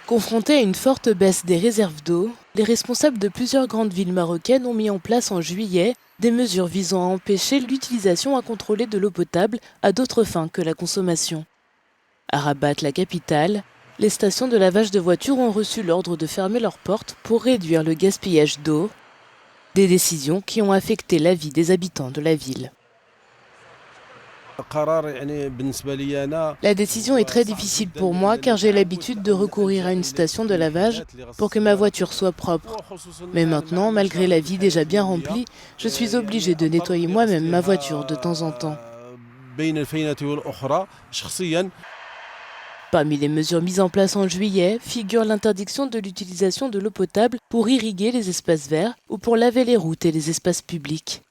Confrontés à une forte baisse des réserves d'eau, les responsables de plusieurs grandes villes marocaines ont mis en place en juillet des mesures visant à empêcher l'utilisation incontrôlée de l'eau potable à d'autres fins que la consommation. À Rabat, la capitale, les stations de lavage de voitures ont reçu l'ordre de fermer leurs portes pour réduire le gaspillage d'eau, des décisions qui ont affecté la vie des habitants de la ville. La décision est très difficile pour moi car j'ai l'habitude de recourir à une station de lavage pour que ma voiture soit propre. Mais maintenant, malgré la vie déjà bien remplie, je suis obligé de nettoyer moi-même ma voiture de temps en temps. Parmi les mesures mises en place en juillet figure l'interdiction de l'utilisation de l'eau potable pour irriguer les espaces verts ou pour laver les routes et les espaces publics.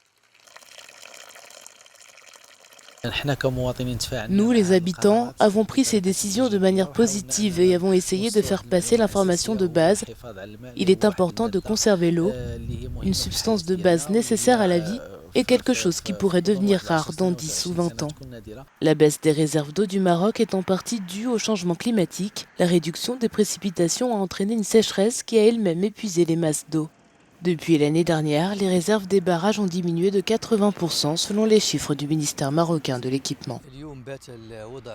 Nous, les habitants, avons pris ces décisions de manière positive et avons essayé de faire passer l'information de base. Il est important de conserver l'eau, une substance de base nécessaire à la vie et quelque chose qui pourrait devenir rare dans 10 ou 20 ans. La baisse des réserves d'eau du Maroc est en partie due au changement climatique. La réduction des précipitations a entraîné une sécheresse qui a elle-même épuisé les masses d'eau. Depuis l'année dernière, les réserves des barrages ont diminué de 80% selon les chiffres du ministère marocain de l'équipement.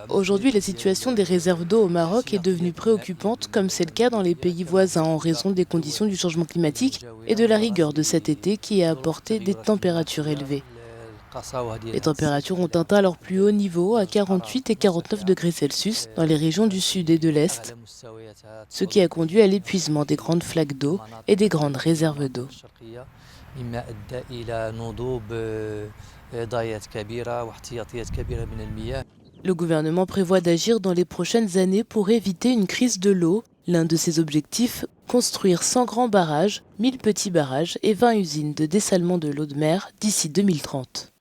Aujourd'hui, la situation des réserves d'eau au Maroc est devenue préoccupante, comme c'est le cas dans les pays voisins en raison des conditions du changement climatique et de la rigueur de cet été qui a apporté des températures élevées. Les températures ont atteint leur plus haut niveau à 48 et 49 degrés Celsius dans les régions du sud et de l'est, ce qui a conduit à l'épuisement des grandes flaques d'eau et des grandes réserves d'eau. Le gouvernement prévoit d'agir dans les prochaines années pour éviter une crise de l'eau. L'un de ses objectifs, construire 100 grands barrages, 1000 petits barrages et 20 usines de dessalement de l'eau de mer d'ici 2030.